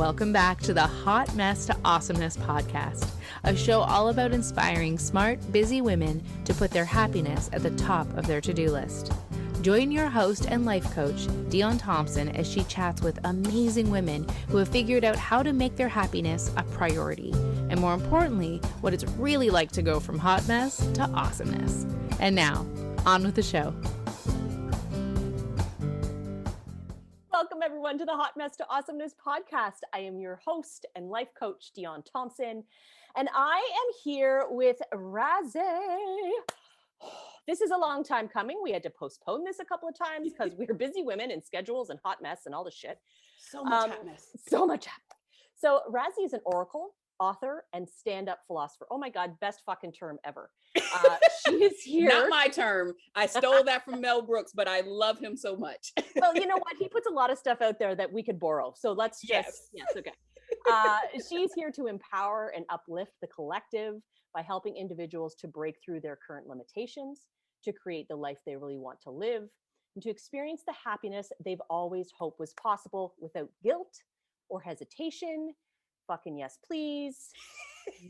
Welcome back to the Hot Mess to Awesomeness podcast, a show all about inspiring smart, busy women to put their happiness at the top of their to-do list. Join your host and life coach, Dion Thompson, as she chats with amazing women who have figured out how to make their happiness a priority, and more importantly, what it's really like to go from hot mess to awesomeness. And now, on with the show. Welcome everyone to the Hot Mess to Awesomeness podcast. I am your host and life coach, Dion Thompson, and I am here with Rassy. This is a long time coming. We had to postpone this a couple of times because we're busy women and schedules and hot mess and all this shit. So much hot mess. So much hot mess. So Rassy is an oracle, author, and stand-up philosopher. Oh my God, best fucking term ever. She is here. Not my term. I stole that from Mel Brooks, but I love him so much. Well, you know what? He puts a lot of stuff out there that we could borrow. So let's just, yes okay. She's here to empower and uplift the collective by helping individuals to break through their current limitations, to create the life they really want to live, and to experience the happiness they've always hoped was possible without guilt or hesitation. Fucking yes, please.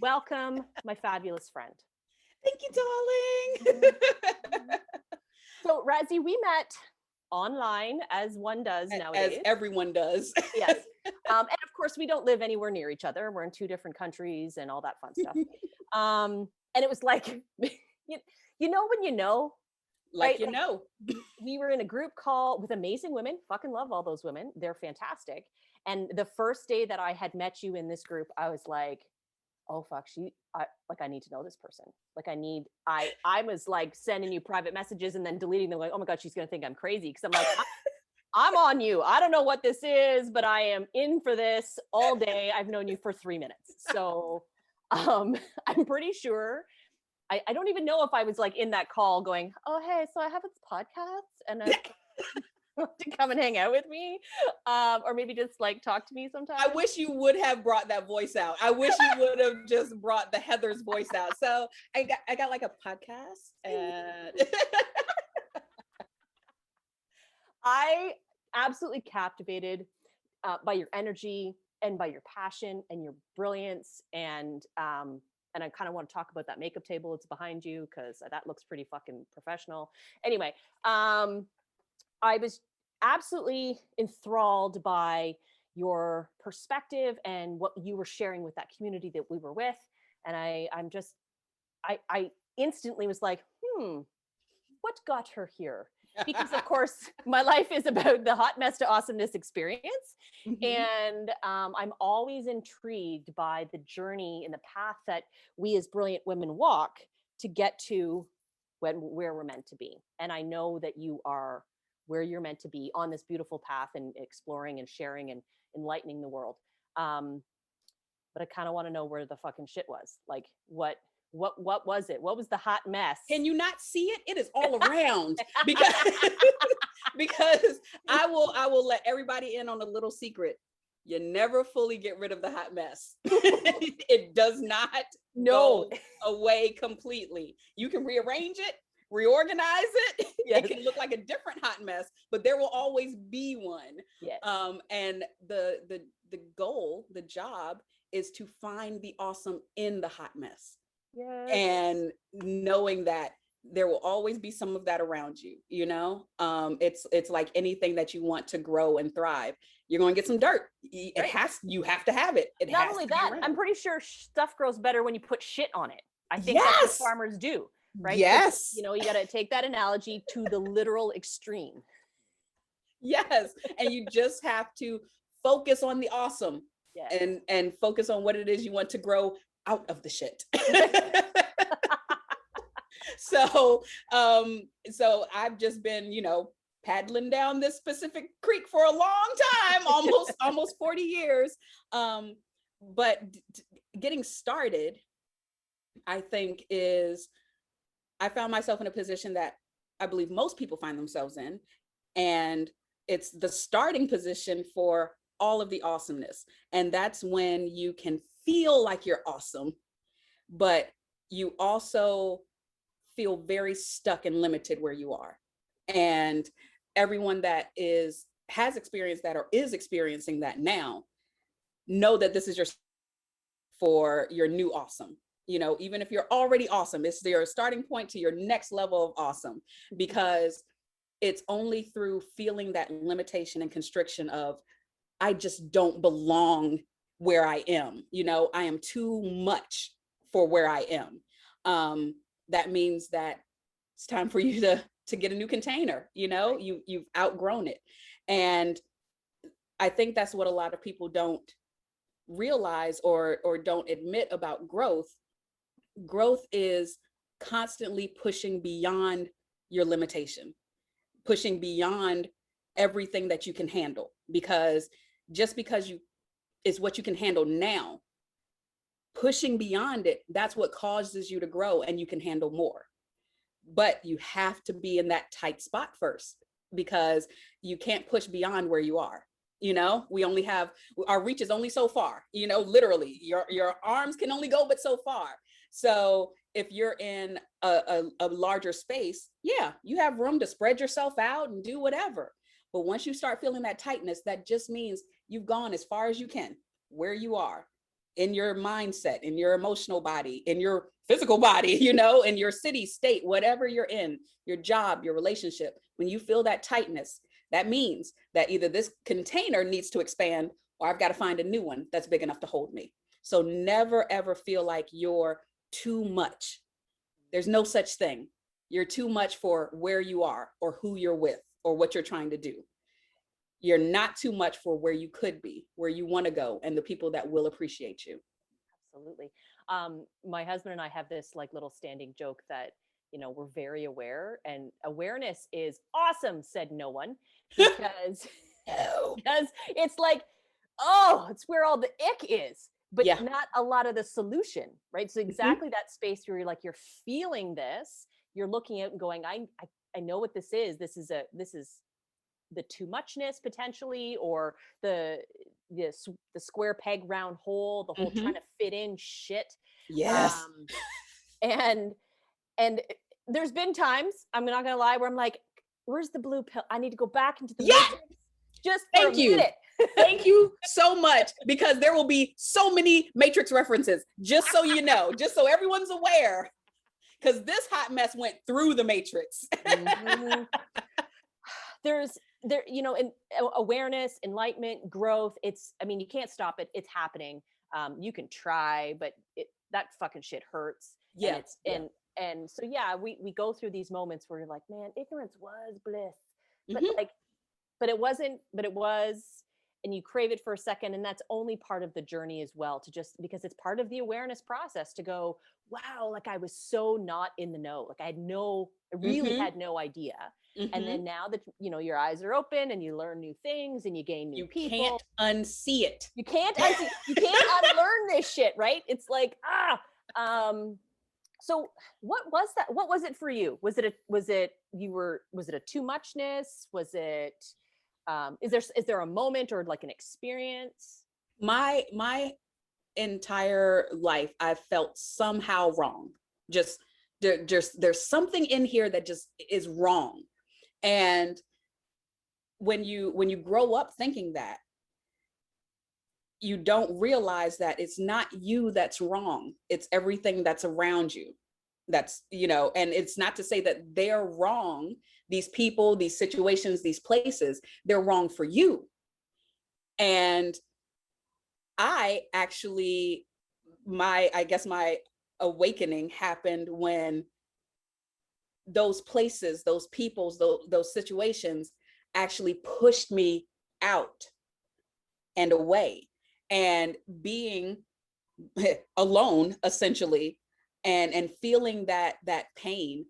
Welcome, my fabulous friend. Thank you, darling. So, Rassy, we met online, as one does nowadays. As everyone does. Yes. And of course, we don't live anywhere near each other. We're in two different countries and all that fun stuff. And it was like, you know when you know? Like, right? you know. We were in a group call with amazing women. Fucking love all those women. They're fantastic. And the first day that I had met you in this group, I was like, oh fuck, I need to know this person. I was like sending you private messages and then deleting them, like, oh my God, she's gonna think I'm crazy. Because I'm like, I'm on you. I don't know what this is, but I am in for this all day. I've known you for 3 minutes. So I'm pretty sure, I don't even know if I was like in that call going, oh, hey, so I have this podcast and I want to come and hang out with me, or maybe just like talk to me sometime. I wish you would have brought that voice out. I wish you would have just brought the Heather's voice out. So I got like a podcast and I absolutely captivated by your energy and by your passion and your brilliance. And I kind of want to talk about that makeup table. It's behind you because that looks pretty fucking professional. Anyway, I was absolutely enthralled by your perspective and what you were sharing with that community that we were with. And I instantly was like, what got her here? Because of course my life is about the hot mess to awesomeness experience. Mm-hmm. And I'm always intrigued by the journey and the path that we as brilliant women walk to get to where we're meant to be. And I know that you are where you're meant to be on this beautiful path and exploring and sharing and enlightening the world. But I kind of want to know where the fucking shit was. Like what was it? What was the hot mess? Can you not see it? It is all around because I will let everybody in on a little secret. You never fully get rid of the hot mess. It does not go away completely. You can rearrange it, reorganize it. Yes. It can look like a different hot mess, but there will always be one. Yes. And the goal, the job is to find the awesome in the hot mess. Yes. And knowing that there will always be some of that around you, you know, it's like anything that you want to grow and thrive. You're going to get some dirt. You have to have it. Not only that, I'm pretty sure stuff grows better when you put shit on it. I think that's what farmers do, right? Yes. You know, you got to take that analogy to the literal extreme. Yes. And you just have to focus on the awesome. Yes. And focus on what it is you want to grow out of the shit. So I've just been, paddling down this specific creek for a long time, almost 40 years. But getting started, I think I found myself in a position that I believe most people find themselves in. And it's the starting position for all of the awesomeness. And that's when you can feel like you're awesome, but you also feel very stuck and limited where you are. And everyone that has experienced that or is experiencing that now, know that this is your for your new awesome. You know, even if you're already awesome, it's your starting point to your next level of awesome, because it's only through feeling that limitation and constriction of, I just don't belong where I am. You know, I am too much for where I am. That means that it's time for you to get a new container. You know, you've outgrown it. And I think that's what a lot of people don't realize or don't admit about growth. Growth is constantly pushing beyond your limitation, pushing beyond everything that you can handle, because just because you is what you can handle now, pushing beyond it, that's what causes you to grow and you can handle more. But you have to be in that tight spot first, because you can't push beyond where you are. You know, we only have, our reach is only so far, you know, literally your arms can only go but so far. So if you're in a larger space, yeah, you have room to spread yourself out and do whatever. But once you start feeling that tightness, that just means you've gone as far as you can, where you are, in your mindset, in your emotional body, in your physical body, you know, in your city, state, whatever you're in, your job, your relationship. When you feel that tightness, that means that either this container needs to expand, or I've got to find a new one that's big enough to hold me. So never, ever feel like you're too much. There's no such thing. You're too much for where you are or who you're with or what you're trying to do. You're not too much for where you could be, where you want to go, and the people that will appreciate you. Absolutely. My husband and I have this like little standing joke that, you know, we're very aware, and awareness is awesome, said no one, because No. because it's like, oh, it's where all the ick is, but Yeah. not a lot of the solution, right? So exactly that space where you're like, you're feeling this, you're looking at and going, I know what this is. This is the too muchness potentially, or the square peg round hole, the whole trying to fit in shit. Yes. And there's been times, I'm not gonna lie, where I'm like, where's the blue pill? I need to go back into the matrix just for a minute. Thank you so much, because there will be so many Matrix references, just so you know, just so everyone's aware, because this hot mess went through the Matrix. There, you know, in awareness, enlightenment, growth, I mean, you can't stop it. It's happening. You can try, but that fucking shit hurts. Yeah. And so, yeah, we go through these moments where you're like, man, ignorance was bliss, but but it wasn't, but it was, and you crave it for a second. And that's only part of the journey as well, to just, because it's part of the awareness process to go, wow, like I was so not in the know. Like I really had no idea. And then now that, you know, your eyes are open and you learn new things and you gain new people. You can't unsee it. You can't unsee, you can't unlearn this shit, right? It's like, so what was that? What was it for you? Was it a too muchness? Was it, is there a moment or like an experience? My entire life, I've felt somehow wrong. Just there's something in here that just is wrong. And when you grow up thinking that, you don't realize that it's not you that's wrong. It's everything that's around you. That's, you know, and it's not to say that they're wrong. These people, these situations, these places, they're wrong for you. And I actually, I guess my awakening happened when those places, those peoples, those situations actually pushed me out and away, and being alone essentially, and feeling that pain.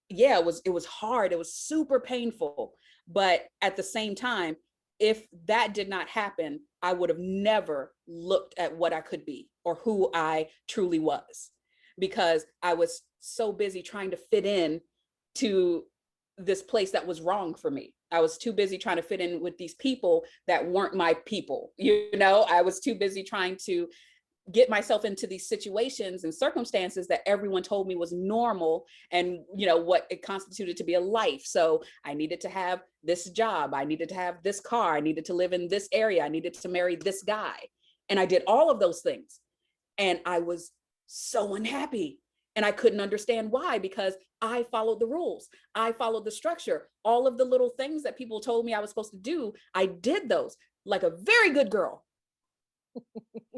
Yeah, it was hard. It was super painful. But at the same time, if that did not happen, I would have never looked at what I could be or who I truly was, because I was so busy trying to fit in to this place that was wrong for me. I was too busy trying to fit in with these people that weren't my people. You know, I was too busy trying to get myself into these situations and circumstances that everyone told me was normal and, you know, what it constituted to be a life. So I needed to have this job, I needed to have this car, I needed to live in this area, I needed to marry this guy. And I did all of those things. And I was so unhappy. And I couldn't understand why, because I followed the rules. I followed the structure. All of the little things that people told me I was supposed to do, I did those like a very good girl.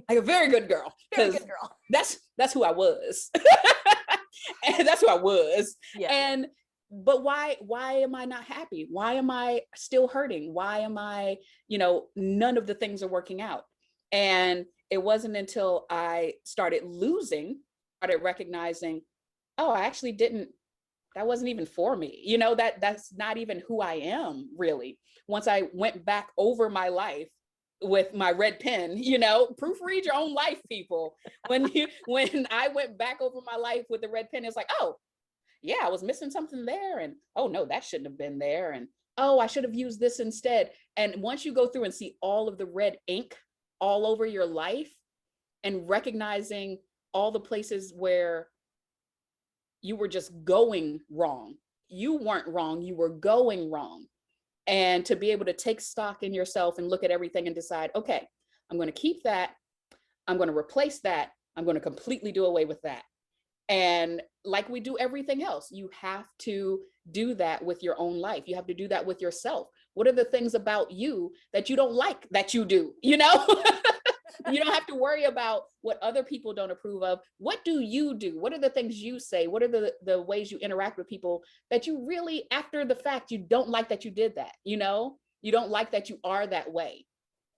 Like a very good girl. Very good girl. That's who I was. And that's who I was. Yeah. And but why am I not happy? Why am I still hurting? Why am I, you know, none of the things are working out? And it wasn't until I started losing, started recognizing, oh, I actually didn't, that wasn't even for me. You know, that's not even who I am really. Once I went back over my life with my red pen, you know, proofread your own life, people. When I went back over my life with the red pen, it's like, oh, yeah, I was missing something there. And oh no, that shouldn't have been there. And oh, I should have used this instead. And once you go through and see all of the red ink all over your life and recognizing all the places where you were just going wrong, you weren't wrong, you were going wrong. And to be able to take stock in yourself and look at everything and decide, okay, I'm going to keep that. I'm going to replace that. I'm going to completely do away with that. And like we do everything else, you have to do that with your own life. You have to do that with yourself. What are the things about you that you don't like that you do? You know, you don't have to worry about what other people don't approve of. What do you do? What are the things you say? What are the ways you interact with people that you really, after the fact, you don't like that you did that? You know, you don't like that you are that way.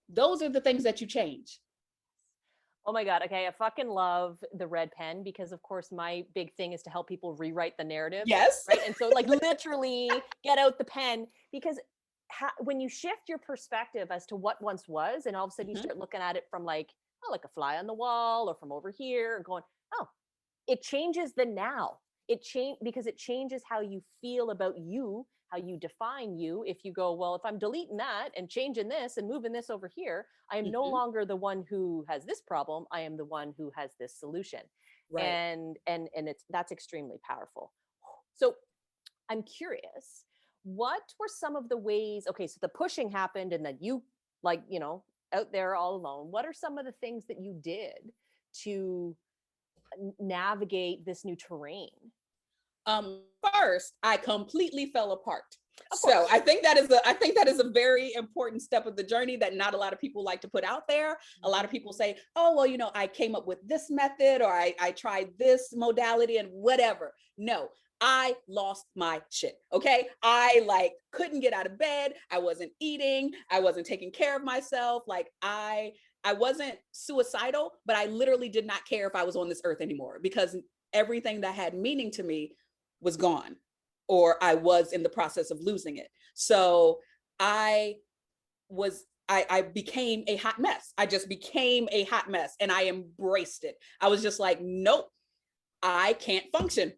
Those are the things that you change. Oh my God. Okay. I fucking love the red pen because, of course, my big thing is to help people rewrite the narrative. Yes. Right. And so, like, literally get out the pen, because when you shift your perspective as to what once was, and all of a sudden you start looking at it from like, oh, like a fly on the wall or from over here, or going, oh, it changes the now. Because it changes how you feel about you, how you define you. If you go, well, if I'm deleting that and changing this and moving this over here, I am no longer the one who has this problem. I am the one who has this solution. Right. And that's extremely powerful. So I'm curious, what were some of the ways, okay, so the pushing happened and then you, like, you know, out there all alone, what are some of the things that you did to navigate this new terrain? First, I completely fell apart. So I think that is a very important step of the journey that not a lot of people like to put out there. A lot of people say, oh, well, you know, I came up with this method, or I tried this modality and whatever. No, I lost my shit. Okay. I like couldn't get out of bed. I wasn't eating. I wasn't taking care of myself. Like I wasn't suicidal, but I literally did not care if I was on this earth anymore, because everything that had meaning to me was gone, or I was in the process of losing it. So I became a hot mess. I just became a hot mess, and I embraced it. I was just like, nope, I can't function.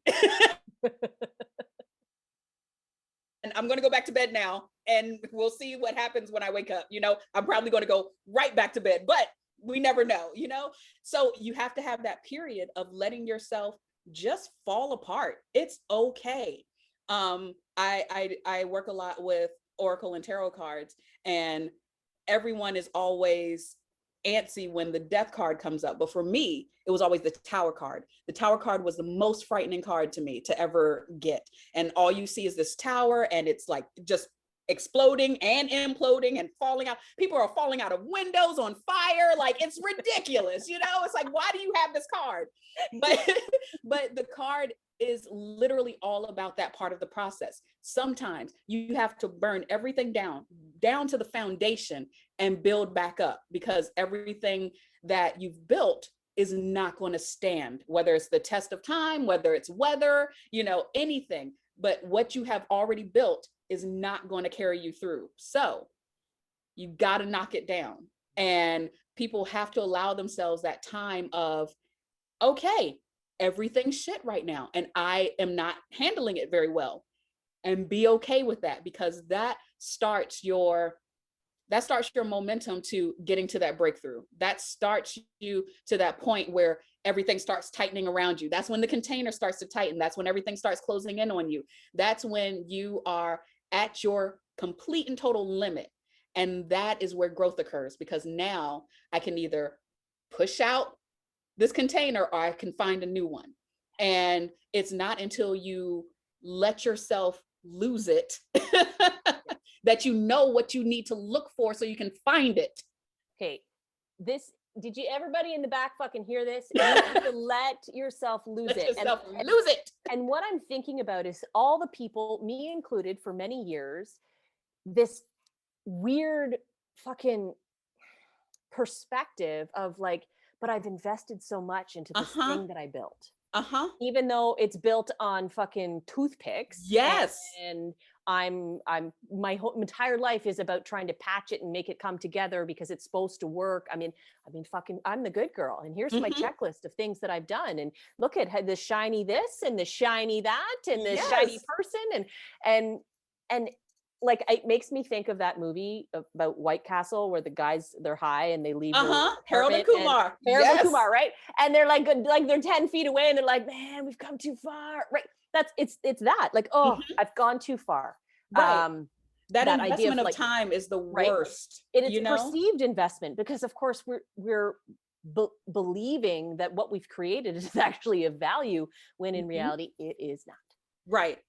And I'm going to go back to bed now, and we'll see what happens when I wake up. You know, I'm probably going to go right back to bed, but we never know, you know? So you have to have that period of letting yourself just fall apart. It's okay. I work a lot with Oracle and tarot cards, and everyone is always antsy when the death card comes up. But for me, it was always the tower card. The tower card was the most frightening card to me to ever get. And all you see is this tower, and it's like just exploding and imploding and falling out. People are falling out of windows, on fire. Like, it's ridiculous. You know, it's like, why do you have this card? But the card is literally all about that part of the process. Sometimes you have to burn everything down to the foundation and build back up, because everything that you've built is not going to stand, whether it's the test of time, whether it's weather, you know, anything. But what you have already built is not going to carry you through. So you got to knock it down. And people have to allow themselves that time of, okay, everything's shit right now, and I am not handling it very well, and be okay with that, because that starts your that starts your momentum to getting to that breakthrough. That starts you to that point where everything starts tightening around you. That's when the container starts to tighten. That's when everything starts closing in on you. That's when you are at your complete and total limit. And that is where growth occurs, because now I can either push out this container or I can find a new one. And it's not until you let yourself lose it that you know what you need to look for so you can find it. Okay, did you, everybody in the back fucking hear this? You have to let yourself lose Let it. yourself lose it. And what I'm thinking about is all the people, me included, for many years, this weird fucking perspective of like, but I've invested so much into this thing that I built. Even though it's built on fucking toothpicks. Yes. And I'm my whole entire life is about trying to patch it and make it come together because it's supposed to work. I mean fucking I'm the good girl, and here's my checklist of things that I've done, and look at the shiny this and the shiny that and the shiny person and like it makes me think of that movie about White Castle where the guys, they're high and they leave Harold and Kumar. And Kumar, right? And they're like they're 10 feet away and they're like, man, we've come too far, right? It's that like, oh, I've gone too far. Right. That investment idea of of like, time is the worst. It is perceived investment because of course we're believing that what we've created is actually of value when in reality it is not. Right.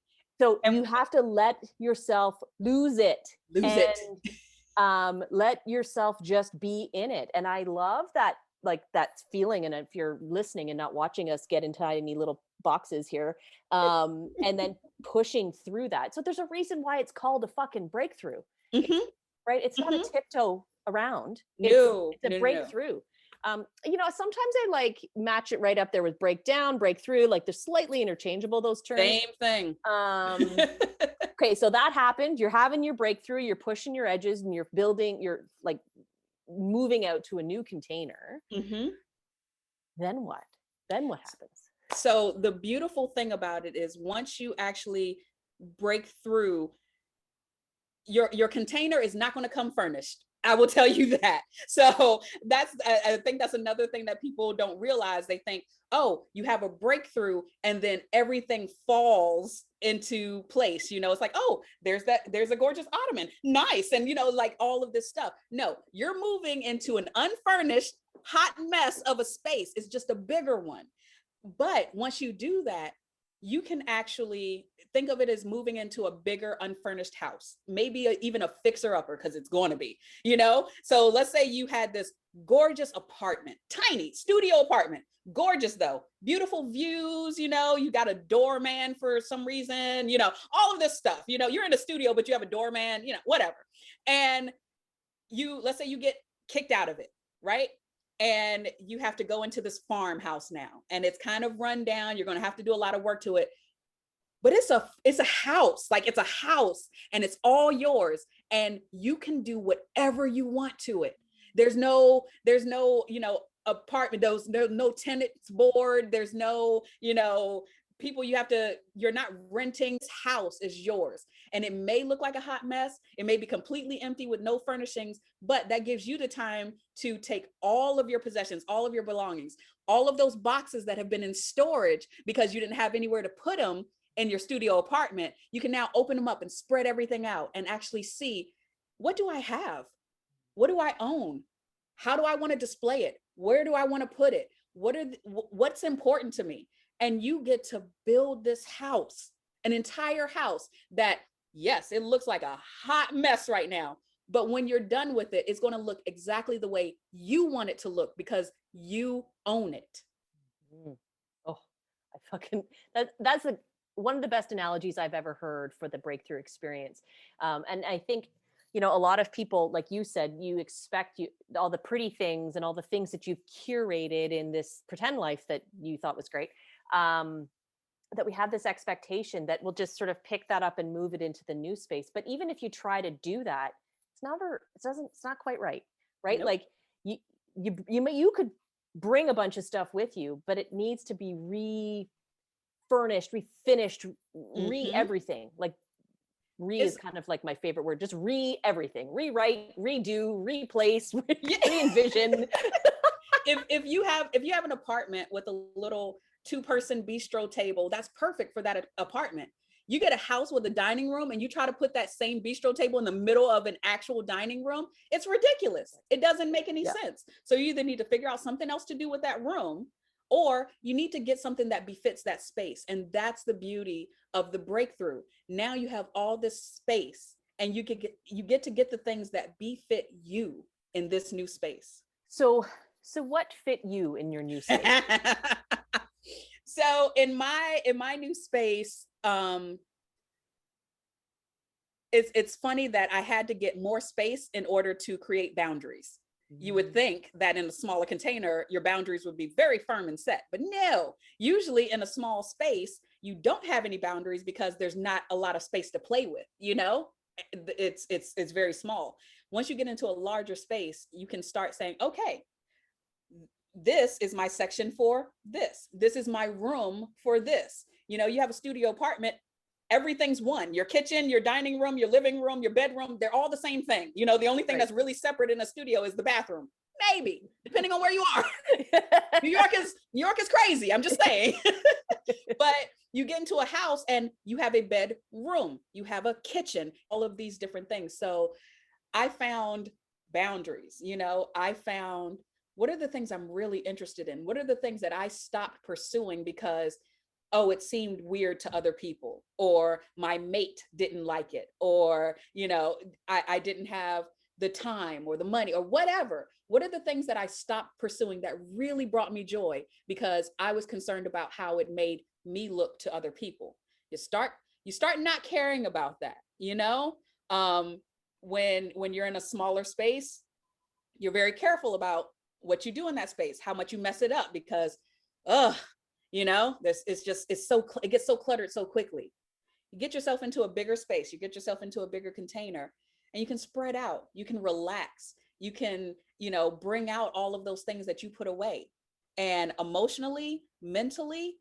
So you have to let yourself lose it. Let yourself just be in it. And I love that, like that feeling. And if you're listening and not watching us get into tiny little boxes here, and then pushing through that. So there's a reason why it's called a fucking breakthrough, right? It's not a tiptoe around. It's a breakthrough. You know, sometimes I like match it right up there with breakdown, breakthrough, like they're slightly interchangeable, those terms. Same thing. Okay, so that happened. You're having your breakthrough, you're pushing your edges and you're building, you're like moving out to a new container. Then what? Then what happens? So the beautiful thing about it is once you actually break through, your container is not going to come furnished. I will tell you that. So I think that's another thing that people don't realize. They think, oh, you have a breakthrough and then everything falls into place. You know, it's like, oh, there's a gorgeous ottoman. Nice. And, you know, like all of this stuff. No, you're moving into an unfurnished, hot mess of a space. It's just a bigger one. But once you do that, you can actually think of it as moving into a bigger unfurnished house, maybe even a fixer upper, because it's going to be, you know? So let's say you had this gorgeous apartment, tiny studio apartment, gorgeous though, beautiful views, you know, you got a doorman for some reason, you know, all of this stuff, you know, you're in a studio, but you have a doorman, you know, whatever. And let's say you get kicked out of it, right? And you have to go into this farmhouse now, and it's kind of run down. You're going to have to do a lot of work to it, but it's a house, like it's a house and it's all yours, and you can do whatever you want to it. There's no, you know, apartment, there's no tenants board. There's no, you know, people you're not renting. This house is yours. And it may look like a hot mess. It may be completely empty with no furnishings, but that gives you the time to take all of your possessions, all of your belongings, all of those boxes that have been in storage because you didn't have anywhere to put them in your studio apartment. You can now open them up and spread everything out and actually see, what do I have? What do I own? How do I want to display it? Where do I want to put it? What's important to me? And you get to build this house, an entire house that, yes, it looks like a hot mess right now, but when you're done with it, it's going to look exactly the way you want it to look because you own it. Oh, that's one of the best analogies I've ever heard for the breakthrough experience. And I think, you know, a lot of people, like you said, you expect all the pretty things and all the things that you've curated in this pretend life that you thought was great. That we have this expectation that we'll just sort of pick that up and move it into the new space. But even if you try to do that, it's not quite right. Nope. Like you could bring a bunch of stuff with you, but it needs to be refurnished, refinished, everything. Like Is kind of like my favorite word. Just everything, rewrite, redo, replace, re-envision. If you have an apartment with a little 2-person bistro table, that's perfect for that apartment. You get a house with a dining room and you try to put that same bistro table in the middle of an actual dining room, it's ridiculous. It doesn't make any sense. So you either need to figure out something else to do with that room, or you need to get something that befits that space. And that's the beauty of the breakthrough. Now you have all this space and you get to get the things that befit you in this new space. So what fit you in your new space? So in my new space, it's funny that I had to get more space in order to create boundaries. You would think that in a smaller container, your boundaries would be very firm and set, but no, usually in a small space, you don't have any boundaries because there's not a lot of space to play with, you know? It's very small. Once you get into a larger space, you can start saying, okay, this is my section for this. This is my room for this. You know, you have a studio apartment, everything's one. Your kitchen, your dining room, your living room, your bedroom, they're all the same thing. You know, the only thing that's really separate in a studio is the bathroom. Maybe, depending on where you are. New York is crazy. I'm just saying. But you get into a house and you have a bedroom, you have a kitchen, all of these different things. So I found boundaries, you know, I found what are the things I'm really interested in? What are the things that I stopped pursuing because, oh, it seemed weird to other people, or my mate didn't like it, or, you know, I didn't have the time or the money or whatever. What are the things that I stopped pursuing that really brought me joy because I was concerned about how it made me look to other people? You start not caring about that, you know? When you're in a smaller space, you're very careful about what you do in that space, how much you mess it up, because, you know, it gets so cluttered so quickly. You get yourself into a bigger space, you get yourself into a bigger container, and you can spread out, you can relax, you can, you know, bring out all of those things that you put away. And emotionally, mentally,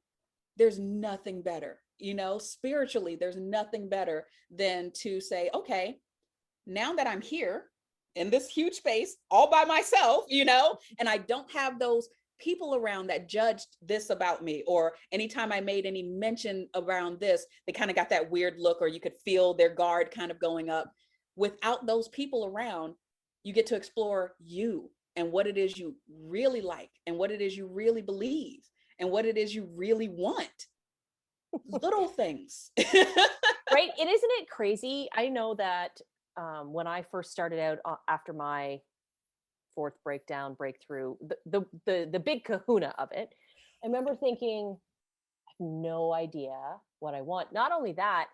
there's nothing better, you know, spiritually, there's nothing better than to say, okay, now that I'm here in this huge space all by myself, you know, and I don't have those people around that judged this about me, or anytime I made any mention around this, they kind of got that weird look, or you could feel their guard kind of going up. Without those people around, you get to explore you and what it is you really like, and what it is you really believe, and what it is you really want. Little things. Right? Isn't it crazy? I know that when I first started out after my fourth breakthrough, the big kahuna of it, I remember thinking, I have no idea what I want. Not only that,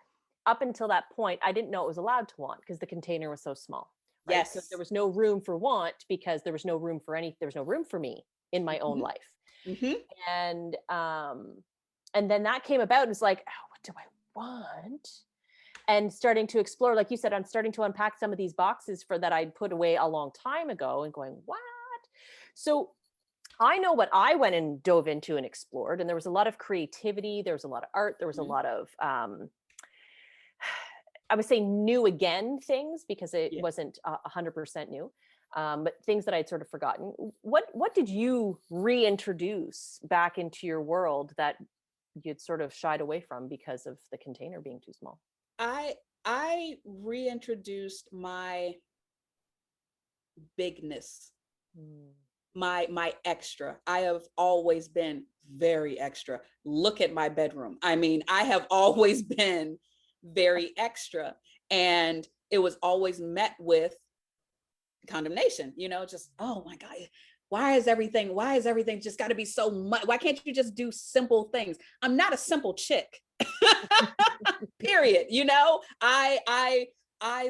up until that point, I didn't know it was allowed to want because the container was so small. Right? Yes. So there was no room for want because there was no room for there was no room for me in my own life. And then that came about and it's like, oh, what do I want? And starting to explore, like you said, I'm starting to unpack some of these boxes that I'd put away a long time ago and going, what? So I know what I went and dove into and explored, and there was a lot of creativity. There was a lot of art. There was a lot of, I would say new again things, because it wasn't 100% new, but things that I'd sort of forgotten. What did you reintroduce back into your world that you'd sort of shied away from because of the container being too small? I reintroduced my bigness, my extra. I have always been very extra. Look at my bedroom. I mean, I have always been very extra, and it was always met with condemnation, you know, just, oh my God, why is everything just got to be so much? Why can't you just do simple things? I'm not a simple chick. Period. You know, I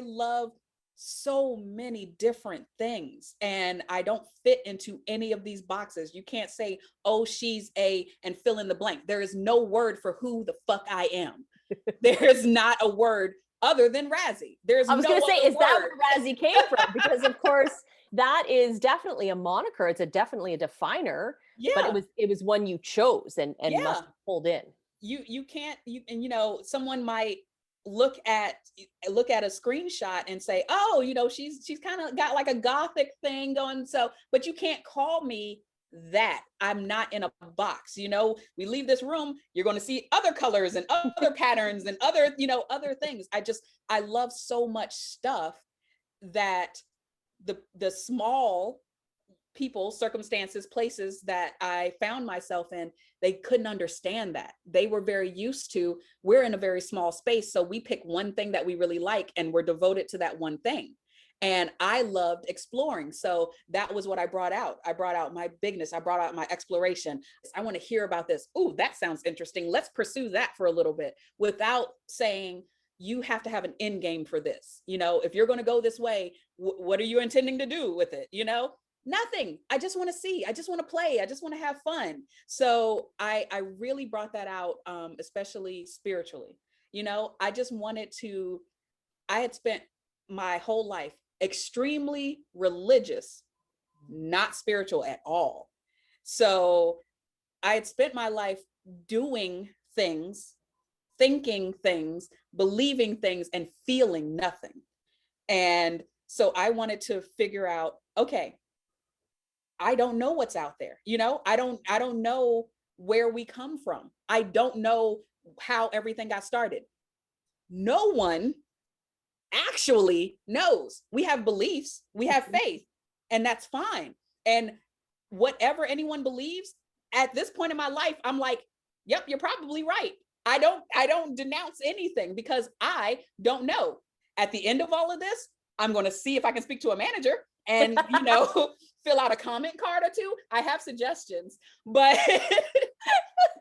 love so many different things, and I don't fit into any of these boxes. You can't say, oh, she's a, and fill in the blank. There is no word for who the fuck I am. There is not a word other than Rassy. I was going to say, is that where Rassy came from? Because of course that is definitely a moniker. It's definitely a definer. Yeah. But it was one you chose and must hold in. You can't, and you know, someone might look at a screenshot and say, oh, she's kind of got like a gothic thing going. So, but you can't call me that. I'm not in a box. We leave this room, you're going to see other colors and other patterns and other things. I love so much stuff that the small people, circumstances, places that I found myself in, they couldn't understand that. They were very used to, we're in a very small space, so we pick one thing that we really like and we're devoted to that one thing. And I loved exploring. So that was what I brought out. I brought out my bigness. I brought out my exploration. I want to hear about this. Ooh, that sounds interesting. Let's pursue that for a little bit, without saying, you have to have an end game for this. If you're going to go this way, what are you intending to do with it? Nothing. I just want to see. I just want to play. I just want to have fun. So I really brought that out, especially spiritually. I just wanted to, I had spent my whole life extremely religious, not spiritual at all. So I had spent my life doing things, thinking things, believing things, and feeling nothing. And so I wanted to figure out, okay, I don't know what's out there. I don't know where we come from. I don't know how everything got started. No one actually knows. We have beliefs, we have faith, and that's fine. And whatever anyone believes, at this point in my life, I'm like, yep, you're probably right. I don't denounce anything because I don't know. At the end of all of this, I'm going to see if I can speak to a manager and, fill out a comment card or two. I have suggestions, but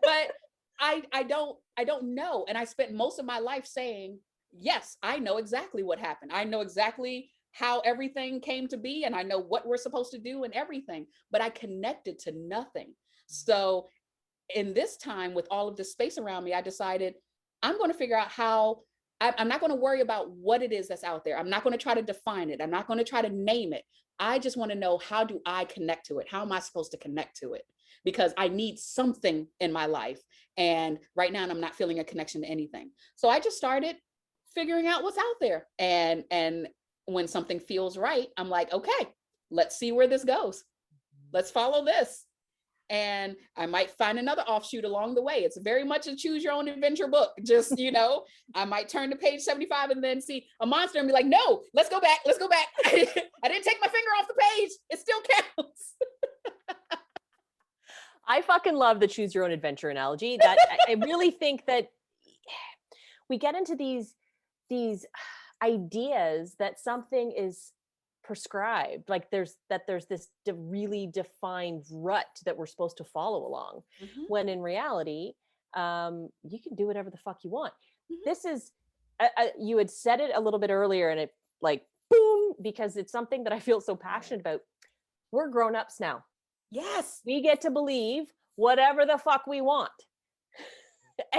but I don't know. And I spent most of my life saying, yes, I know exactly what happened. I know exactly how everything came to be, and I know what we're supposed to do and everything, but I connected to nothing. So in this time, with all of this space around me, I decided I'm going to figure out how. I'm not going to worry about what it is that's out there. I'm not going to try to define it. I'm not going to try to name it. I just want to know, how do I connect to it? How am I supposed to connect to it? Because I need something in my life. And right now I'm not feeling a connection to anything. So I just started figuring out what's out there. And when something feels right, I'm like, okay, let's see where this goes. Let's follow this. And I might find another offshoot along the way. It's very much a choose your own adventure book. Just, I might turn to page 75 and then see a monster and be like, no, let's go back. Let's go back. I didn't take my finger off the page. It still counts. I fucking love the choose your own adventure analogy. That I really think that we get into these ideas that something is prescribed, like there's this really defined rut that we're supposed to follow along, when in reality, you can do whatever the fuck you want. This is you had said it a little bit earlier, and it like boom, because it's something that I feel so passionate about. We're grown-ups now. Yes, we get to believe whatever the fuck we want.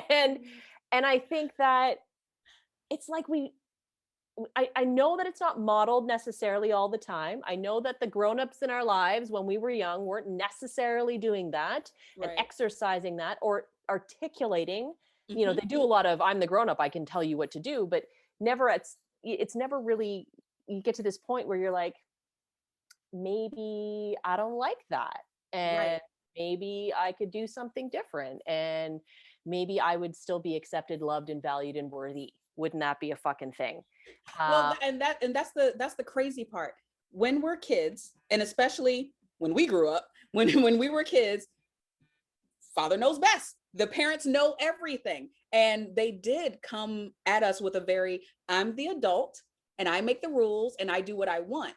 and I think that it's like I know that it's not modeled necessarily all the time. I know that the grownups in our lives when we were young weren't necessarily doing that, right, and exercising that or articulating. They do a lot of, I'm the grownup, I can tell you what to do, but never it's never really, you get to this point where you're like, maybe I don't like that. And right, maybe I could do something different. And maybe I would still be accepted, loved, and valued and worthy. Wouldn't that be a fucking thing? Well, and that's the crazy part. When we're kids, and especially when we grew up, when we were kids, father knows best. The parents know everything. And they did come at us with a very, I'm the adult and I make the rules and I do what I want.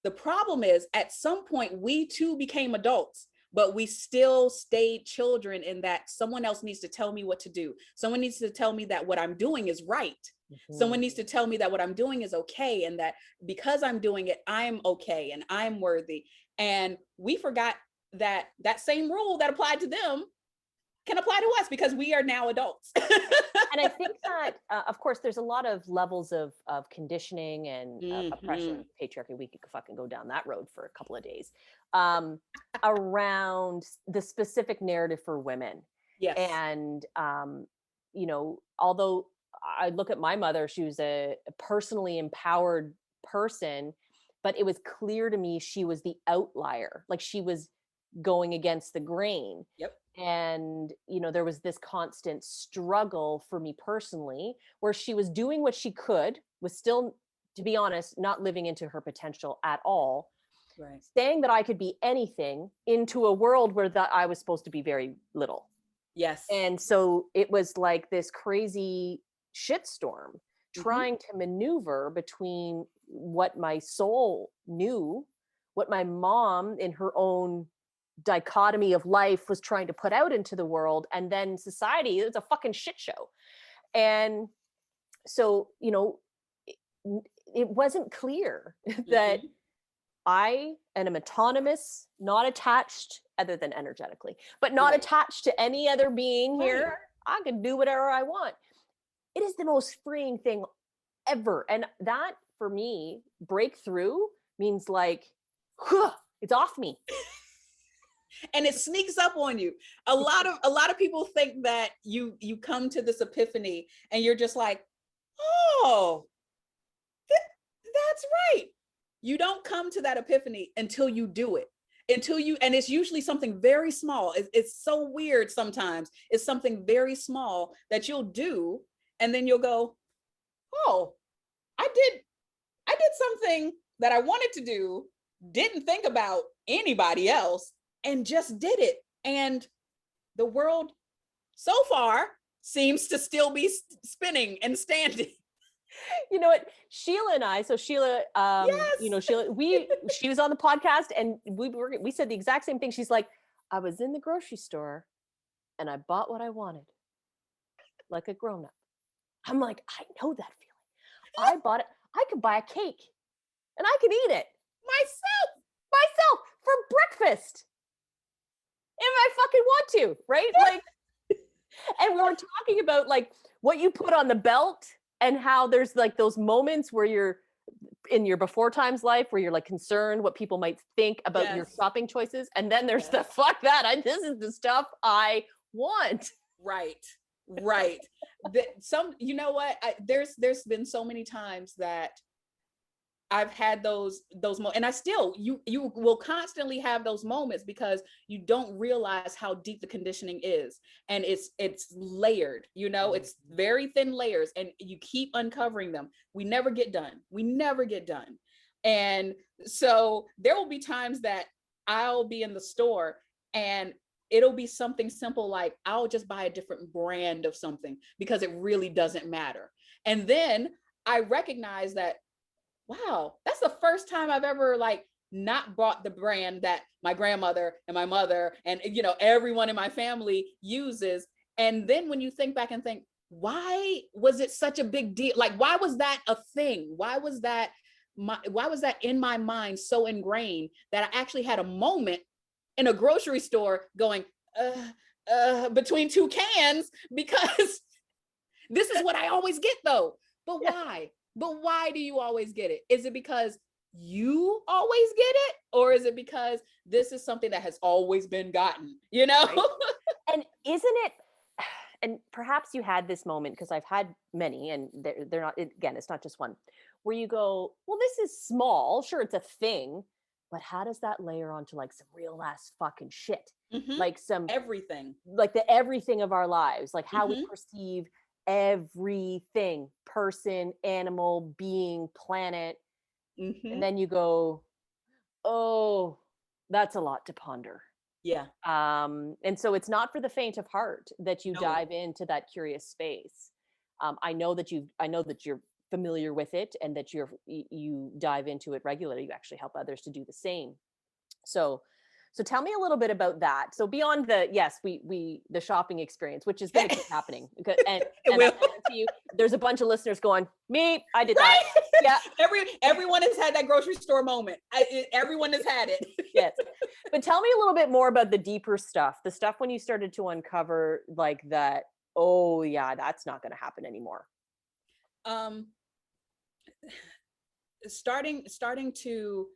The problem is, at some point, we too became adults, but we still stayed children in that someone else needs to tell me what to do. Someone needs to tell me that what I'm doing is right. Someone needs to tell me that what I'm doing is okay, and that because I'm doing it, I'm okay and I'm worthy. And we forgot that that same rule that applied to them can apply to us because we are now adults. And I think that, of course, there's a lot of levels of conditioning and oppression, patriarchy. We could fucking go down that road for a couple of days, around the specific narrative for women. Yes. And, although I look at my mother, she was a personally empowered person, but it was clear to me she was the outlier. Like she was going against the grain. Yep. And, there was this constant struggle for me personally, where she was doing what she could, was still, to be honest, not living into her potential at all. Right. Saying that I could be anything into a world where that I was supposed to be very little. Yes. And so it was like this crazy shitstorm trying to maneuver between what my soul knew, what my mom in her own dichotomy of life was trying to put out into the world, and then society. It's a fucking shit show. And so, it wasn't clear that I am autonomous, not attached, other than energetically, but not attached to any other being here. I can do whatever I want. It is the most freeing thing ever. And that, for me, breakthrough means like, it's off me. And it sneaks up on you. A lot of people think that you come to this epiphany and you're just like, oh, that's right. You don't come to that epiphany until you do it. And it's usually something very small. It's so weird sometimes. It's something very small that you'll do, and then you'll go, oh, I did something that I wanted to do, didn't think about anybody else, and just did it. And the world so far seems to still be spinning and standing. You know what, Sheila and I, so Sheila, Yes. Sheila, she was on the podcast, and we said the exact same thing. She's like, I was in the grocery store and I bought what I wanted, like a grown-up. I'm like, I know that feeling. I bought it. I could buy a cake and I could eat it myself for breakfast if I fucking want to, right? Like, and we were talking about like what you put on the belt, and how there's like those moments where you're in your before times life where you're like concerned what people might think about your shopping choices. And then there's the fuck that, this is the stuff I want. Right. You know what? There's been so many times that I've had those moments, and I still, you will constantly have those moments because you don't realize how deep the conditioning is, and it's layered, it's very thin layers, and you keep uncovering them. We never get done. And so there will be times that I'll be in the store and it'll be something simple like I'll just buy a different brand of something because it really doesn't matter. And then I recognize that, wow, that's the first time I've ever like not bought the brand that my grandmother and my mother and everyone in my family uses. And then when you think back and think, why was it such a big deal? Like, why was that a thing? Why was that in my mind so ingrained that I actually had a moment in a grocery store going, between two cans, because this is what I always get though. But why? But why do you always get it? Is it because you always get it? Or is it because this is something that has always been gotten, Right? And isn't it, and perhaps you had this moment, because I've had many, and they're not, again, it's not just one, where you go, well, this is small. Sure, it's a thing. But how does that layer onto like some real ass fucking shit? Like some everything, like the everything of our lives, like how we perceive everything, person, animal, being, planet. And then you go, oh, that's a lot to ponder. Yeah. And so it's not for the faint of heart that you dive into that curious space. I know that you're familiar with it, and that you dive into it regularly. You actually help others to do the same. So tell me a little bit about that. So beyond the shopping experience, which is going to keep happening, and to you, there's a bunch of listeners going, me, I did that. Yeah. Everyone has had that grocery store moment. Everyone has had it. Yes. But tell me a little bit more about the deeper stuff, the stuff when you started to uncover like that, oh yeah, that's not going to happen anymore. Starting to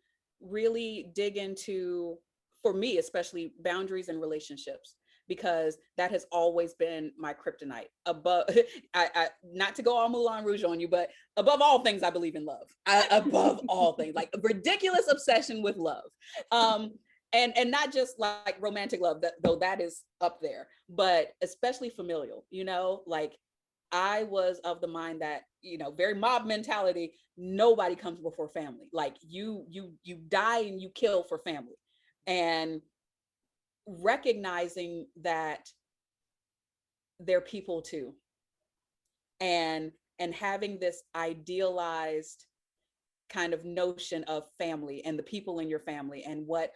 really dig into, for me especially, boundaries and relationships, because that has always been my kryptonite. Above, I not to go all Moulin Rouge on you, but above all things, I believe in love. Above all things, like a ridiculous obsession with love. And not just like romantic love, though that is up there, but especially familial, like I was of the mind that, very mob mentality, nobody comes before family. Like you die and you kill for family. And recognizing that they're people too. And having this idealized kind of notion of family and the people in your family and what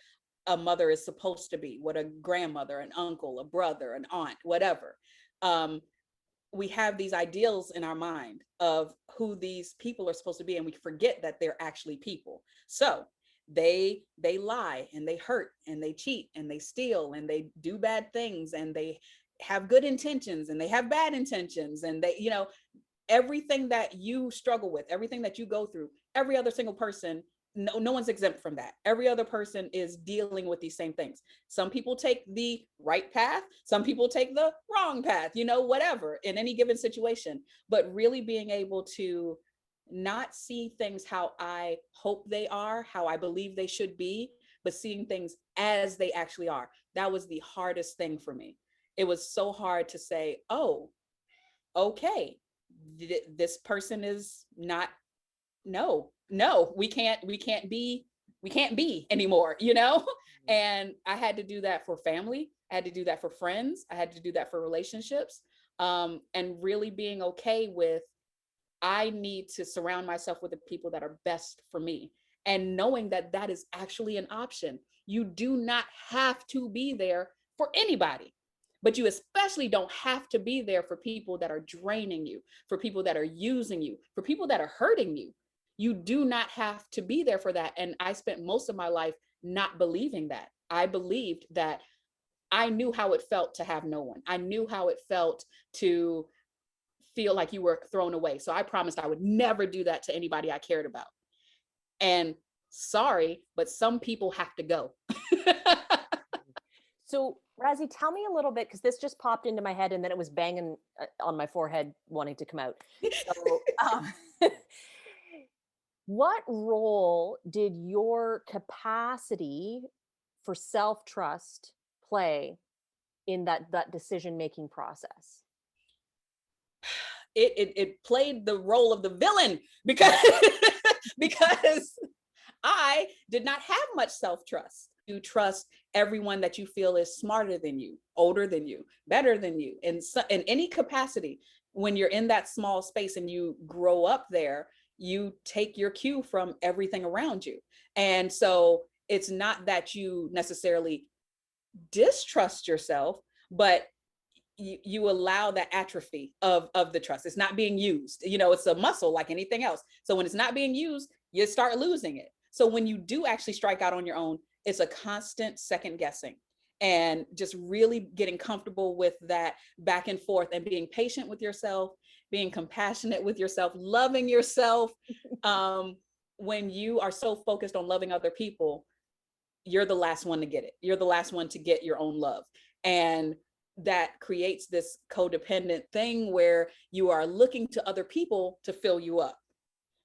a mother is supposed to be, what a grandmother, an uncle, a brother, an aunt, whatever. We have these ideals in our mind of who these people are supposed to be, and we forget that they're actually people. So they lie and they hurt and they cheat and they steal and they do bad things and they have good intentions and they have bad intentions, and they, everything that you struggle with, everything that you go through, every other single person, no one's exempt from that. Every other person is dealing with these same things. Some people take the right path, some people take the wrong path, whatever, in any given situation. But really being able to not see things how I hope they are, how I believe they should be, but seeing things as they actually are. That was the hardest thing for me. It was so hard to say, oh, okay, this person is not, no, we can't be anymore, And I had to do that for family. I had to do that for friends. I had to do that for relationships. And really being okay with, I need to surround myself with the people that are best for me, and knowing that that is actually an option. You do not have to be there for anybody, but you especially don't have to be there for people that are draining you, for people that are using you, for people that are hurting you. You do not have to be there for that. And I spent most of my life not believing that. I believed that I knew how it felt to have no one. I knew how it felt to feel like you were thrown away. So I promised I would never do that to anybody I cared about. And sorry, but some people have to go. So Rassy, tell me a little bit, because this just popped into my head and then it was banging on my forehead wanting to come out. So, what role did your capacity for self-trust play in that decision-making process? It played the role of the villain because because I did not have much self-trust. You trust everyone that you feel is smarter than you, older than you, better than you, in any capacity. When you're in that small space and you grow up there, you take your cue from everything around you. And so it's not that you necessarily distrust yourself, but you allow that atrophy of the trust. It's not being used. It's a muscle like anything else. So when it's not being used, you start losing it. So when you do actually strike out on your own, it's a constant second guessing, and just really getting comfortable with that back and forth, and being patient with yourself, being compassionate with yourself, loving yourself. When you are so focused on loving other people, you're the last one to get it. You're the last one to get your own love. And that creates this codependent thing where you are looking to other people to fill you up,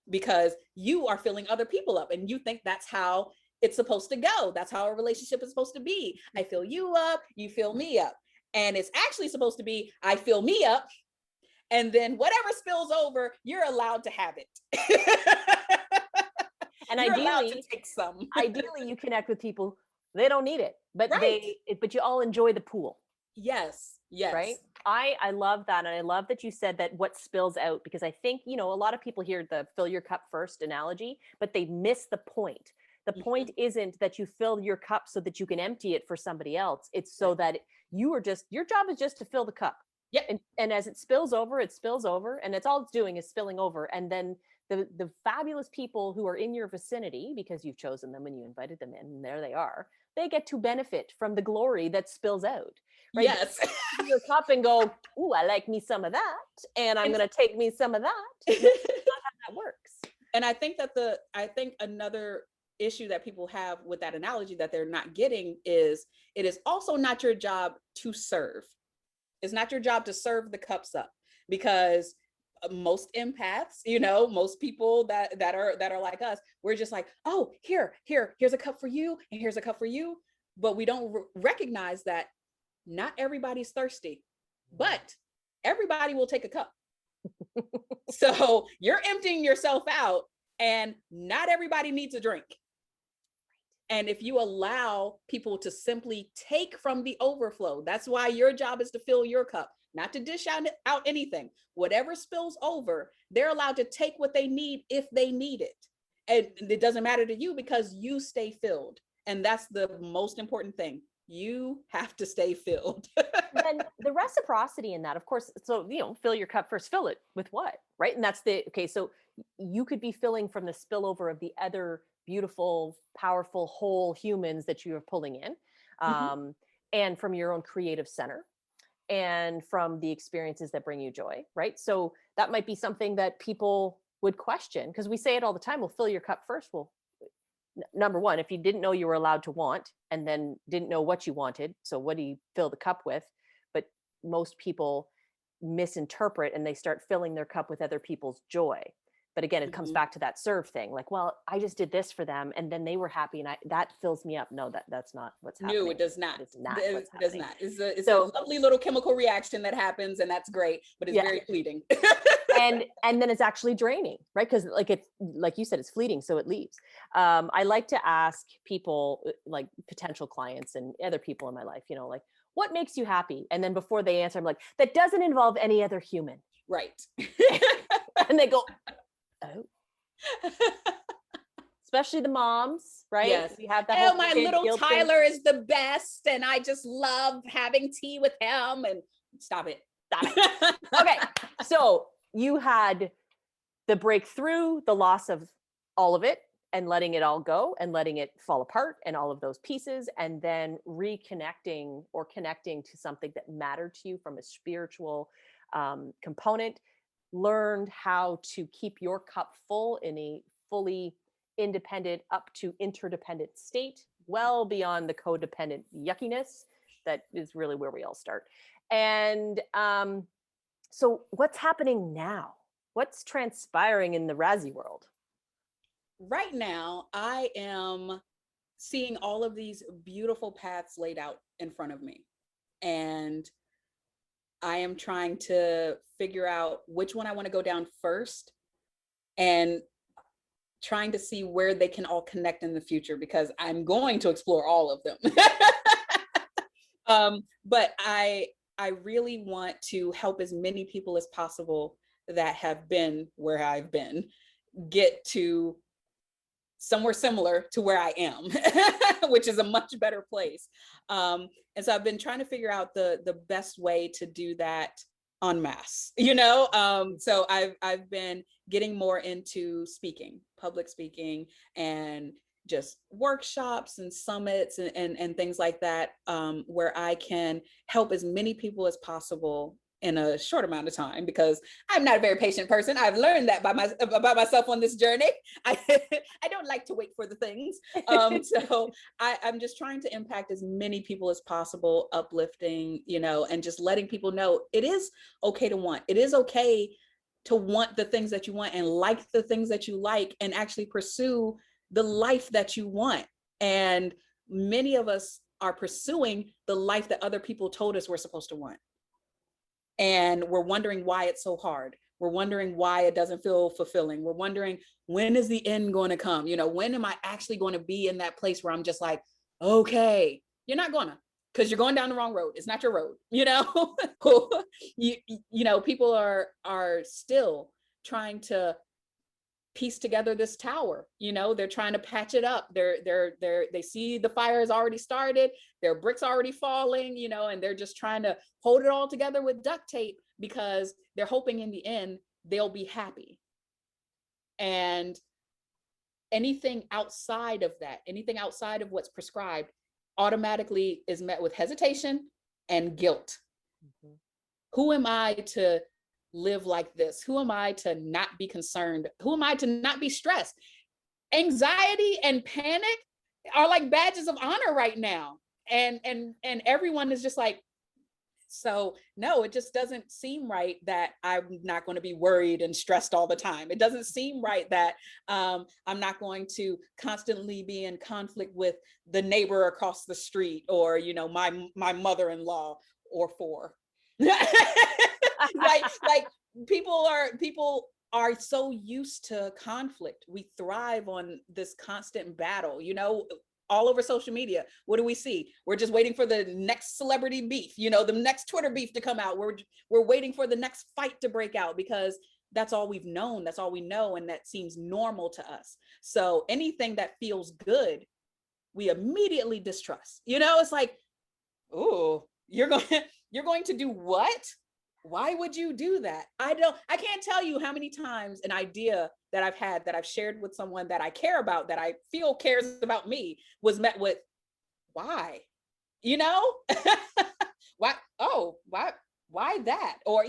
because you are filling other people up and you think that's how it's supposed to go. That's how a relationship is supposed to be. I fill you up, you fill me up. And it's actually supposed to be, I fill me up, and then whatever spills over, you're allowed to have it. And you're ideally, allowed to take some. Ideally, you connect with people, they don't need it, but Right. but you all enjoy the pool. Yes. Right. I love that. And I love that you said that what spills out, because I think, a lot of people hear the fill your cup first analogy, but they miss the point. The point isn't that you fill your cup so that you can empty it for somebody else. It's so that your job is just to fill the cup. Yeah. And as it spills over, and it's all it's doing is spilling over. And then the fabulous people who are in your vicinity, because you've chosen them and you invited them in, and there they are, they get to benefit from the glory that spills out. Right? Yes. Your cup and go, ooh, I like me some of that, and I'm going to take me some of that. That's not how that works. And I think that another issue that people have with that analogy that they're not getting is it is also not your job to serve. It's not your job to serve the cups up, because most empaths, most people that are like us, we're just like, oh, here's a cup for you, and here's a cup for you. But we don't recognize that not everybody's thirsty, but everybody will take a cup. So you're emptying yourself out, and not everybody needs a drink. And if you allow people to simply take from the overflow, that's why your job is to fill your cup, not to dish out anything. Whatever spills over, they're allowed to take what they need if they need it. And it doesn't matter to you because you stay filled. And that's the most important thing. You have to stay filled. And the reciprocity in that, of course, so, fill your cup first, fill it with what, right? And that's okay, so you could be filling from the spillover of the other beautiful, powerful, whole humans that you are pulling in, and from your own creative center, and from the experiences that bring you joy, right? So that might be something that people would question, because we say it all the time, well, fill your cup first. Well, number one, if you didn't know you were allowed to want, and then didn't know what you wanted, so what do you fill the cup with? But most people misinterpret, and they start filling their cup with other people's joy. But again, it comes back to that serve thing. Like, well, I just did this for them, and then they were happy, and that fills me up. No, that's not what's happening. No, it does not. It's not. It does not. It's a lovely little chemical reaction that happens, and that's great, but it's very fleeting. and then it's actually draining, right? Because like you said, it's fleeting, so it leaves. I like to ask people, like potential clients and other people in my life, like, what makes you happy? And then before they answer, I'm like, that doesn't involve any other human. Right. And they go, oh. Especially the moms, right? Yes. We have that. Oh, my little Tyler is the best, and I just love having tea with him. And stop it. Okay, so you had the breakthrough, the loss of all of it, and letting it all go, and letting it fall apart, and all of those pieces, and then reconnecting or connecting to something that mattered to you from a spiritual component. Learned how to keep your cup full in a fully independent up to interdependent state, well beyond the codependent yuckiness that is really where we all start. And so what's happening now? What's transpiring in the Rassy world? Right now, I am seeing all of these beautiful paths laid out in front of me. And I am trying to figure out which one I want to go down first, and trying to see where they can all connect in the future, because I'm going to explore all of them. But I really want to help as many people as possible that have been where I've been get to somewhere similar to where I am, which is a much better place. And so I've been trying to figure out the best way to do that en masse, so I've been getting more into speaking, public speaking, and just workshops and summits and things like that, where I can help as many people as possible in a short amount of time, because I'm not a very patient person. I've learned that about myself on this journey. I don't like to wait for the things. So I'm just trying to impact as many people as possible, uplifting, and just letting people know it is okay to want. It is okay to want the things that you want, and like the things that you like, and actually pursue the life that you want. And many of us are pursuing the life that other people told us we're supposed to want. And we're wondering why it's so hard. We're wondering why it doesn't feel fulfilling. We're wondering, when is the end going to come? When am I actually going to be in that place where I'm just like, okay, you're not gonna, because you're going down the wrong road. It's not your road. People are still trying to piece together this tower. They're trying to patch it up. They see the fire has already started, their bricks already falling, and they're just trying to hold it all together with duct tape, because they're hoping in the end they'll be happy. And anything outside of that, anything outside of what's prescribed, automatically is met with hesitation and guilt. Mm-hmm. Who am I to live like this? Who am I to not be concerned? Who am I to not be stressed? anxiety and panic are like badges of honor right now. And everyone is just like, so no, it just doesn't seem right that I'm not going to be worried and stressed all the time. It doesn't seem right that I'm not going to constantly be in conflict with the neighbor across the street, or my mother-in-law or four. like people are so used to conflict. We thrive on this constant battle, all over social media. What do we see? We're just waiting for the next celebrity beef, the next Twitter beef to come out. We're waiting for the next fight to break out, because that's all we've known. That's all we know. And that seems normal to us. So anything that feels good, we immediately distrust. It's like, oh, you're going to do what? Why would you do that? I can't tell you how many times an idea that I've had, that I've shared with someone that I care about, that I feel cares about me, was met with, why? Why? Oh, why that? Or,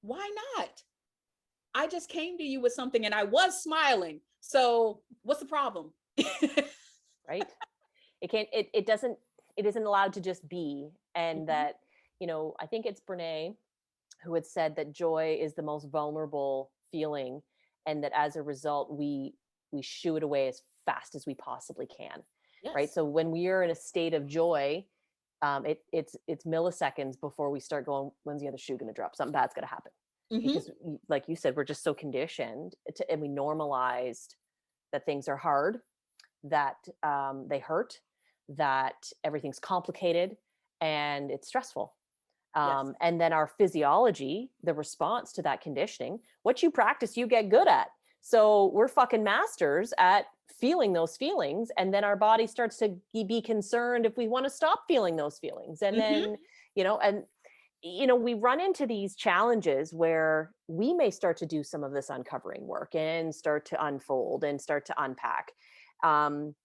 why not? I just came to you with something and I was smiling. So what's the problem? Right. It isn't allowed to just be. And that, I think it's Brene who had said that joy is the most vulnerable feeling, and that as a result, we shoo it away as fast as we possibly can. Yes. Right. So when we are in a state of joy, it's milliseconds before we start going, when's the other shoe going to drop? Something bad's going to happen. Because like you said, we're just so conditioned and we normalized that things are hard, that they hurt, that everything's complicated and it's stressful. Yes. And then our physiology, the response to that conditioning, what you practice, you get good at. So we're fucking masters at feeling those feelings. And then our body starts to be concerned if we want to stop feeling those feelings. And then, we run into these challenges where we may start to do some of this uncovering work and start to unfold and start to unpack. And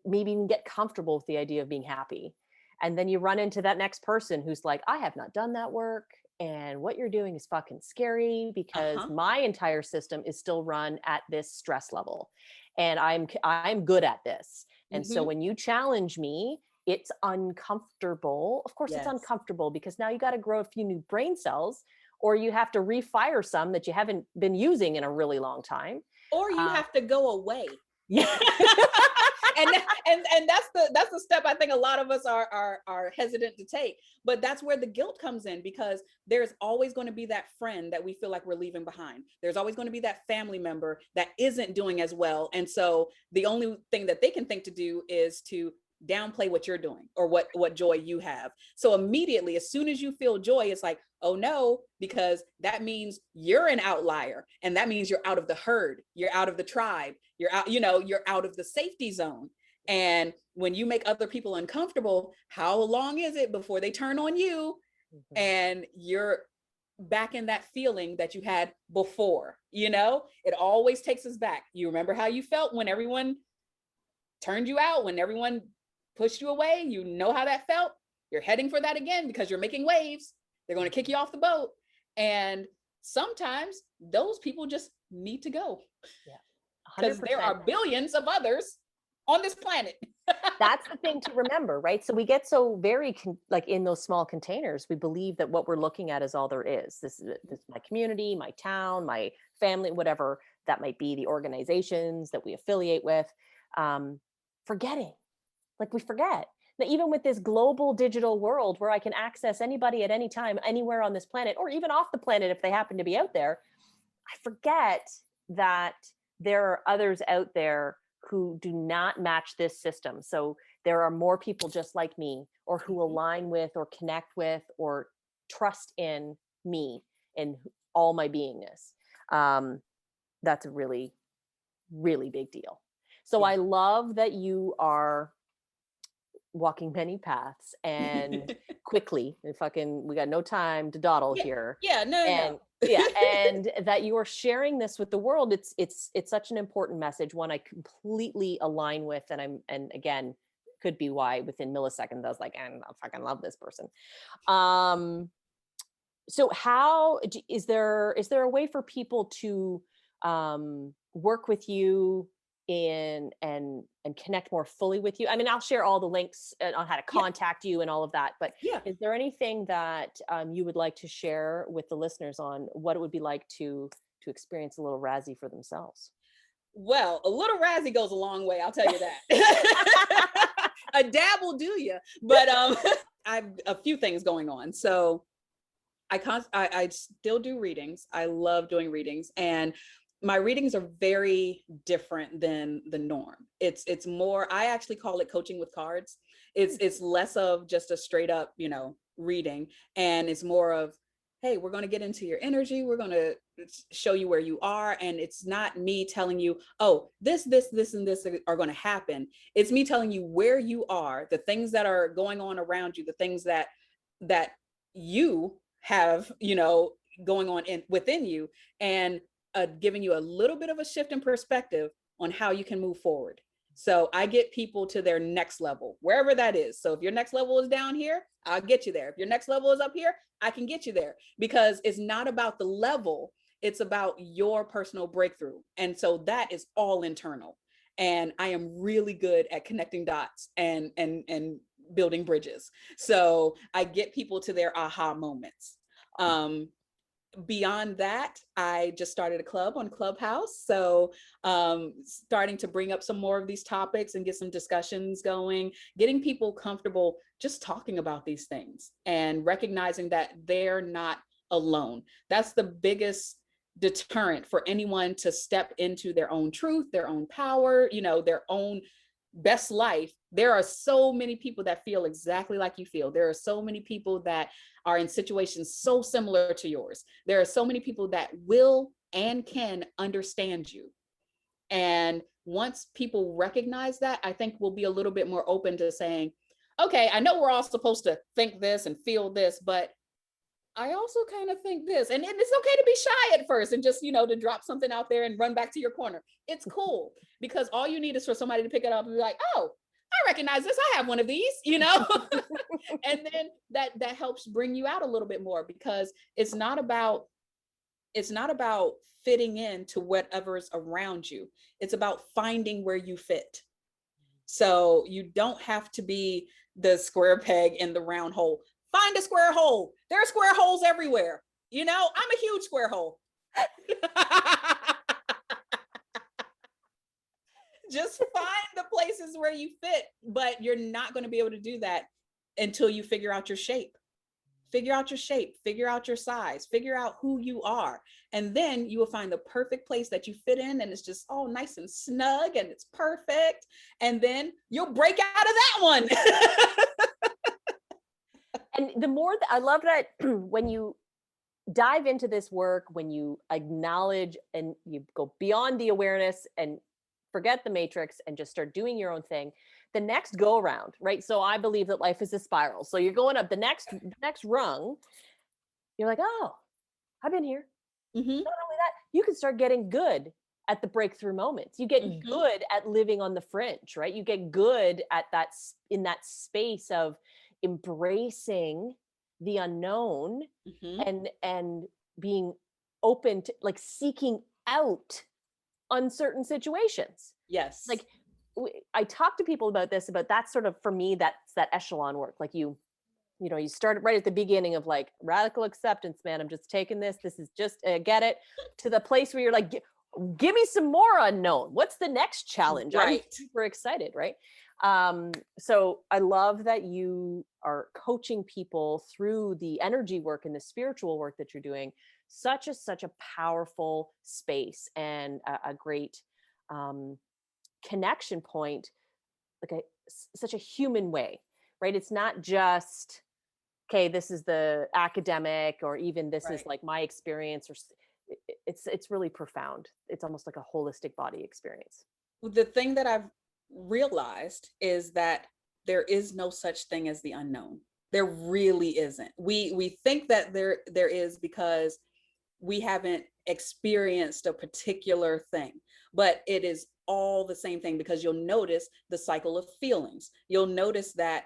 maybe even get comfortable with the idea of being happy. And then you run into that next person who's like, I have not done that work. And what you're doing is fucking scary, because my entire system is still run at this stress level. And I'm good at this. And so when you challenge me, it's uncomfortable. Of course, It's uncomfortable because now you got to grow a few new brain cells, or you have to refire some that you haven't been using in a really long time. Or you have to go away. Yeah. and that's the step I think a lot of us are hesitant to take. But that's where the guilt comes in, because there's always going to be that friend that we feel like we're leaving behind. There's always going to be that family member that isn't doing as well. And so the only thing that they can think to do is to downplay what you're doing or what joy you have. So immediately, as soon as you feel joy, it's like, oh no, because that means you're an outlier, and that means you're out of the herd, you're out of the tribe, you're out, you're out of the safety zone. And when you make other people uncomfortable, how long is it before they turn on you and you're back in that feeling that you had before? It always takes us back. You remember how you felt when everyone turned you out, when everyone pushed you away? You know how that felt. You're heading for that again because you're making waves. They're going to kick you off the boat. And sometimes those people just need to go. Yeah. Because there are billions of others on this planet. That's the thing to remember, right? So we get so very like in those small containers, we believe that what we're looking at is all there is. This is my community, my town, my family, whatever that might be, the organizations that we affiliate with. Forgetting, like we forget that even with this global digital world where I can access anybody at any time, anywhere on this planet, or even off the planet if they happen to be out there, I forget that there are others out there who do not match this system. So there are more people just like me, or who align with or connect with or trust in me and all my beingness. That's a really, really big deal. So I love that you are walking many paths and quickly, and we got no time to dawdle here. Yeah, no. Yeah, and that you are sharing this with the world. It's such an important message, one I completely align with, and again, could be why within milliseconds I was like, I fucking love this person. So how is there a way for people to work with you in and connect more fully with you? I mean, I'll share all the links on how to Yeah. contact you and all of that, but Yeah. is there anything that you would like to share with the listeners on what it would be like to experience a little Rassy for themselves? Well, a little Rassy goes a long way, I'll tell you that. A dab will do you, but I've a few things going on. So I still do readings. I love doing readings, and my readings are very different than the norm. It's more, I actually call it coaching with cards. It's less of just a straight up, reading, and it's more of, hey, we're going to get into your energy. We're going to show you where you are, and it's not me telling you, oh, this, and this are going to happen. It's me telling you where you are, the things that are going on around you, the things that you have, going on within you, and giving you a little bit of a shift in perspective on how you can move forward. So I get people to their next level, wherever that is. So if your next level is down here, I'll get you there. If your next level is up here, I can get you there, because it's not about the level, it's about your personal breakthrough. And so that is all internal. And I am really good at connecting dots and building bridges. So I get people to their aha moments. Beyond that, I just started a club on Clubhouse. So starting to bring up some more of these topics and get some discussions going, getting people comfortable just talking about these things and recognizing that they're not alone. That's the biggest deterrent for anyone to step into their own truth, their own power, their own best life. There are so many people that feel exactly like you feel. There are so many people that are in situations so similar to yours. There are so many people that will and can understand you. And once people recognize that, I think we'll be a little bit more open to saying, okay, I know we're all supposed to think this and feel this, but I also kind of think this. And it's okay to be shy at first and just, to drop something out there and run back to your corner. It's cool, because all you need is for somebody to pick it up and be like, oh, I recognize this. I have one of these, and then that helps bring you out a little bit more, because it's not about fitting into whatever's around you. It's about finding where you fit. So you don't have to be the square peg in the round hole. Find a square hole. There are square holes everywhere. I'm a huge square hole. Just find the places where you fit, but you're not going to be able to do that until you figure out your shape. Figure out your shape, figure out your size, figure out who you are. And then you will find the perfect place that you fit in, and it's just all nice and snug and it's perfect. And then you'll break out of that one. And the more that I love that when you dive into this work, when you acknowledge and you go beyond the awareness and forget the matrix and just start doing your own thing, the next go around, right? So I believe that life is a spiral. So you're going up the next rung. You're like, oh, I've been here. Not only that, you can start getting good at the breakthrough moments. You get good at living on the fringe, right? You get good at that, in that space of embracing the unknown and being open to, like, seeking out uncertain situations. Yes. Like, I talk to people about this, about that sort of, for me, that's that echelon work. Like you started right at the beginning of like radical acceptance, man. I'm just taking this. This is just, get it, to the place where you're like, give me some more unknown. What's the next challenge? Right. I'm super excited. Right. So I love that you are coaching people through the energy work and the spiritual work that you're doing. Such a powerful space, and a great, connection point, like such a human way, right? It's not just, okay, this is the academic, or even this is like my experience, or it's really profound. It's almost like a holistic body experience. The thing that I've realized is that there is no such thing as the unknown. There really isn't. We think that there is, because we haven't experienced a particular thing, but it is all the same thing, because you'll notice the cycle of feelings. You'll notice that,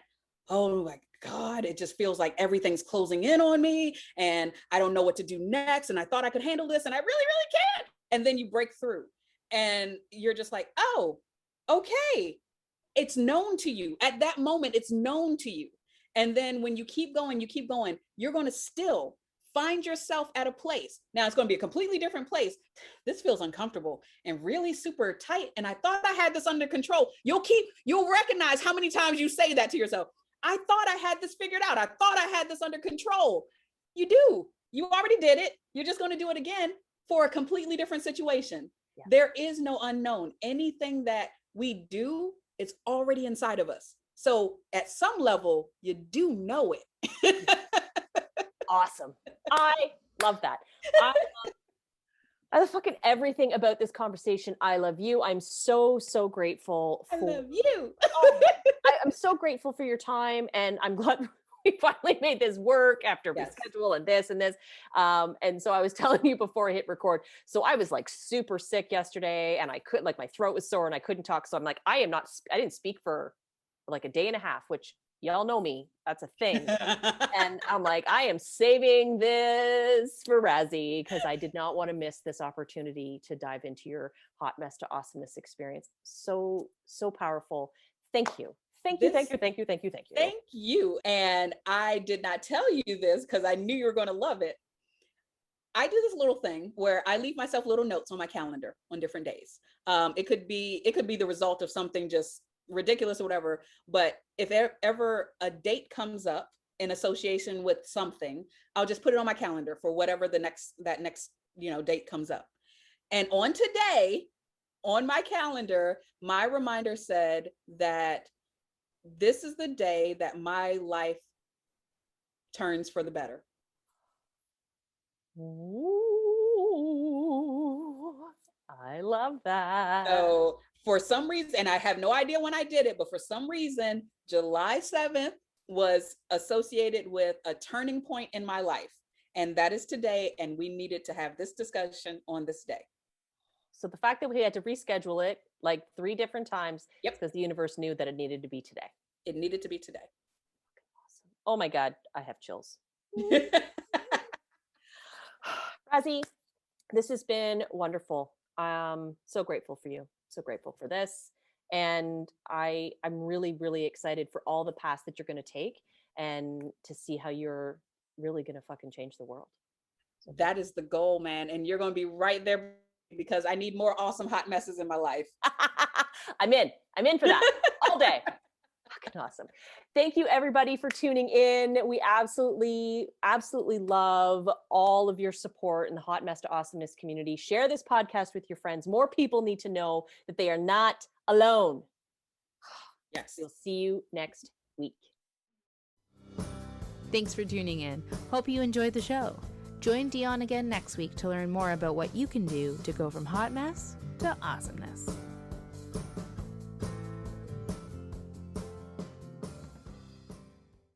oh my God, it just feels like everything's closing in on me and I don't know what to do next. And I thought I could handle this and I really, really can't. And then you break through. And you're just like, oh, okay. It's known to you. At that moment, it's known to you. And then when you keep going, you're going to still find yourself at a place. Now it's going to be a completely different place. This feels uncomfortable and really super tight. And I thought I had this under control. You'll recognize how many times you say that to yourself. I thought I had this figured out. I thought I had this under control. You do. You already did it. You're just going to do it again for a completely different situation. Yeah. There is no unknown. Anything that we do, it's already inside of us. So at some level, you do know it. Awesome. I love that. I love fucking everything about this conversation. I love you. I'm so grateful for. I love you. I'm so grateful for your time, and I'm glad we finally made this work after we schedule and this and this. And so I was telling you before I hit record. So I was like super sick yesterday, and I couldn't, like, my throat was sore and I couldn't talk. So I'm like, I didn't speak for like a day and a half, which y'all know me, that's a thing. And I'm like, I am saving this for Rassy because I did not want to miss this opportunity to dive into your hot mess to awesomeness experience. So powerful. Thank you. Thank you. Thank you. And I did not tell you this because I knew you were going to love it. I do this little thing where I leave myself little notes on my calendar on different days. It could be the result of something just ridiculous or whatever. But if ever a date comes up in association with something, I'll just put it on my calendar for whatever that next date comes up. And on today, on my calendar, my reminder said that this is the day that my life turns for the better. Ooh, I love that. So for some reason, and I have no idea when I did it, but for some reason, July 7th was associated with a turning point in my life. And that is today. And we needed to have this discussion on this day. So the fact that we had to reschedule it like 3 different times, because the universe knew that it needed to be today. It needed to be today. Awesome. Oh my God, I have chills. Rassy, this has been wonderful. So grateful for you. So grateful for this. And I'm really, really excited for all the paths that you're going to take and to see how you're really going to fucking change the world. So that is the goal, man. And you're going to be right there because I need more awesome hot messes in my life. I'm in for that all day. Fucking awesome. Thank you everybody for tuning in. We absolutely love all of your support in the Hot Mess to Awesomeness community. Share this podcast with your friends. More people need to know that they are not alone. Yes. We'll see you next week. Thanks for tuning in. Hope you enjoyed the show. Join Dion again next week to learn more about what you can do to go from hot mess to awesomeness.